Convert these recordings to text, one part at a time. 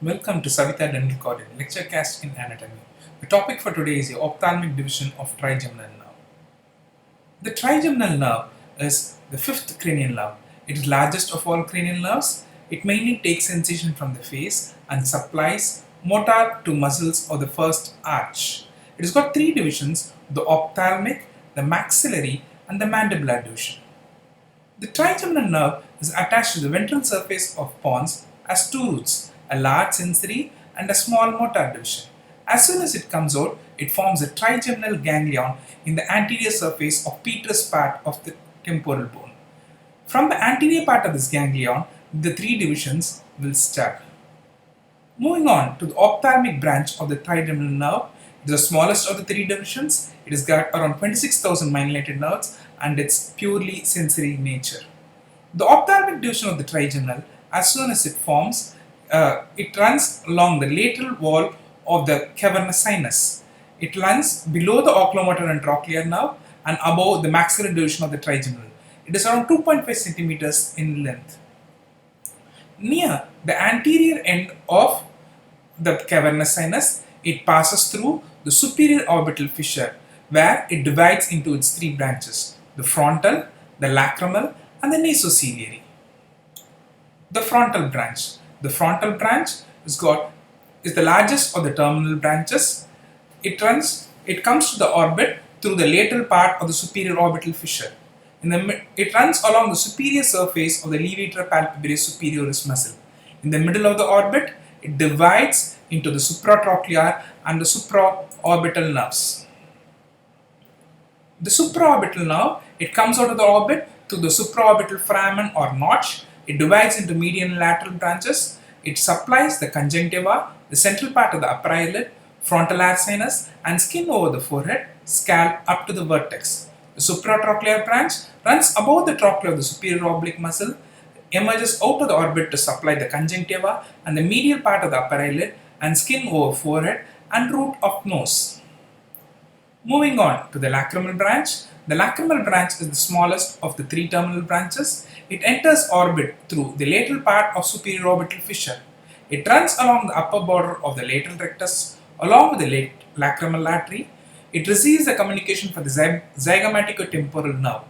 Welcome to Savita Dental College lecture cast in anatomy. The topic for today is the ophthalmic division of trigeminal nerve. The trigeminal nerve is the fifth cranial nerve. It is largest of all cranial nerves. It mainly takes sensation from the face and supplies motor to muscles of the first arch. It has got three divisions: the ophthalmic, the maxillary, and the mandibular division. The trigeminal nerve is attached to the ventral surface of pons as two roots, a large sensory and a small motor division. As soon as it comes out, it forms a trigeminal ganglion in the anterior surface of petrous part of the temporal bone. From the anterior part of this ganglion, the three divisions will start. Moving on to the ophthalmic branch of the trigeminal nerve, it is the smallest of the three divisions. It has got around 26,000 myelinated nerves and it's purely sensory in nature. The ophthalmic division of the trigeminal, as soon as it forms, it runs along the lateral wall of the cavernous sinus. It runs below the oculomotor and trochlear nerve and above the maxillary division of the trigeminal. It is around 2.5 centimeters in length. Near the anterior end of the cavernous sinus, it passes through the superior orbital fissure where it divides into its three branches: the frontal, the lacrimal, and the nasociliary. The frontal branch. The frontal branch is the largest of the terminal branches. It comes to the orbit through the lateral part of the superior orbital fissure. It runs along the superior surface of the levator palpebrae superioris muscle. In the middle of the orbit, it divides into the supratrochlear and the supraorbital nerves. The supraorbital nerve, it comes out of the orbit through the supraorbital foramen or notch. It divides into medial and lateral branches. It supplies the conjunctiva, the central part of the upper eyelid, frontal air sinus, and skin over the forehead, scalp up to the vertex. The supratrochlear branch runs above the trochlea of the superior oblique muscle, emerges out of the orbit to supply the conjunctiva and the medial part of the upper eyelid and skin over forehead and root of nose. Moving on to the lacrimal branch. The lacrimal branch is the smallest of the three terminal branches. It enters orbit through the lateral part of superior orbital fissure. It runs along the upper border of the lateral rectus along with the lacrimal artery. It receives the communication for the zygomaticotemporal nerve.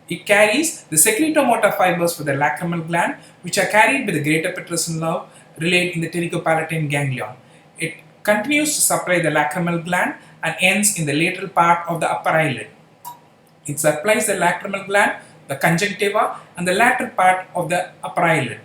It carries the secretomotor fibers for the lacrimal gland, which are carried by the greater petrosal nerve relayed in the pterygopalatine ganglion. It continues to supply the lacrimal gland and ends in the lateral part of the upper eyelid. It supplies the lacrimal gland, the conjunctiva, and the lateral part of the upper eyelid.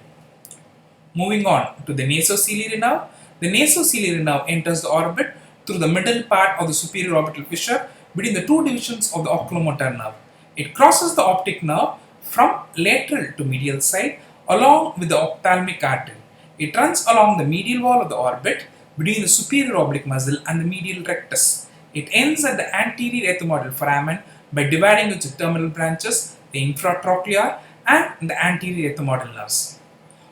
Moving on to the nasociliary nerve. The nasociliary nerve enters the orbit through the middle part of the superior orbital fissure between the two divisions of the oculomotor nerve. It crosses the optic nerve from lateral to medial side along with the ophthalmic artery. It runs along the medial wall of the orbit between the superior oblique muscle and the medial rectus. It ends at the anterior ethmoidal foramen by dividing into terminal branches, the infratrochlear and the anterior ethmoidal nerves.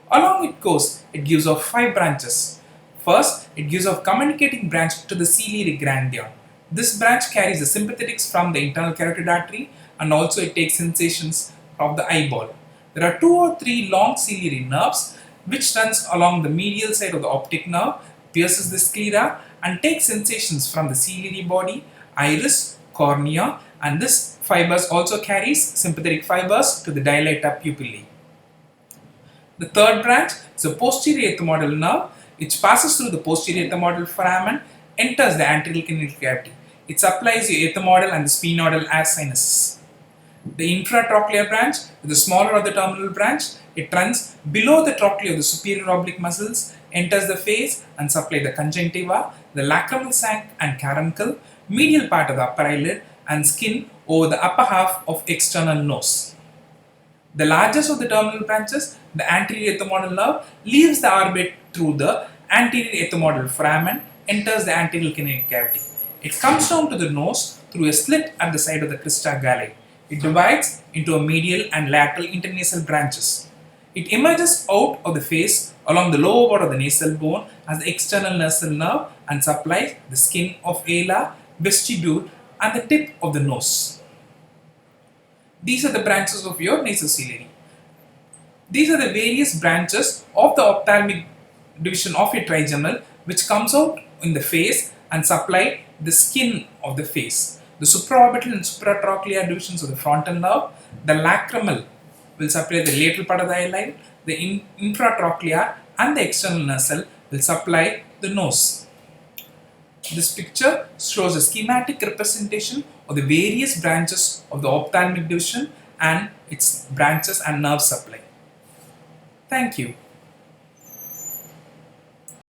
Along it goes, it gives off five branches. First, it gives off communicating branch to the ciliary ganglion. This branch carries the sympathetics from the internal carotid artery and also it takes sensations of the eyeball. There are two or three long ciliary nerves which runs along the medial side of the optic nerve, pierces the sclera and takes sensations from the ciliary body, iris, cornea, and this fibers also carries sympathetic fibers to the dilata pupillae. The third branch is the posterior ethmoidal nerve, which passes through the posterior ethmoidal foramen, enters the anterior canal cavity. It supplies the ethmoidal and the sphenoidal air sinuses. The infratrochlear branch is the smaller of the terminal branch. It runs below the trochlea of the superior oblique muscles, enters the face and supplies the conjunctiva, the lacrimal sac and caruncle, medial part of the upper eyelid, and skin over the upper half of external nose. The largest of the terminal branches, the anterior ethmoidal nerve, leaves the orbit through the anterior ethmoidal foramen, enters the anterior canal cavity. It comes down to the nose through a slit at the side of the crista galli. It divides into a medial and lateral internasal branches. It emerges out of the face along the lower part of the nasal bone as the external nasal nerve and supplies the skin of ala, vestibule, and the tip of the nose. These are the branches of your nasociliary. These are the various branches of the ophthalmic division of a trigeminal which comes out in the face and supply the skin of the face. The supraorbital and supratrochlear divisions of the frontal nerve, the lacrimal will supply the lateral part of the eye line, the infratrochlear and the external nasal will supply the nose. This picture shows a schematic representation of the various branches of the ophthalmic division and its branches and nerve supply. Thank you.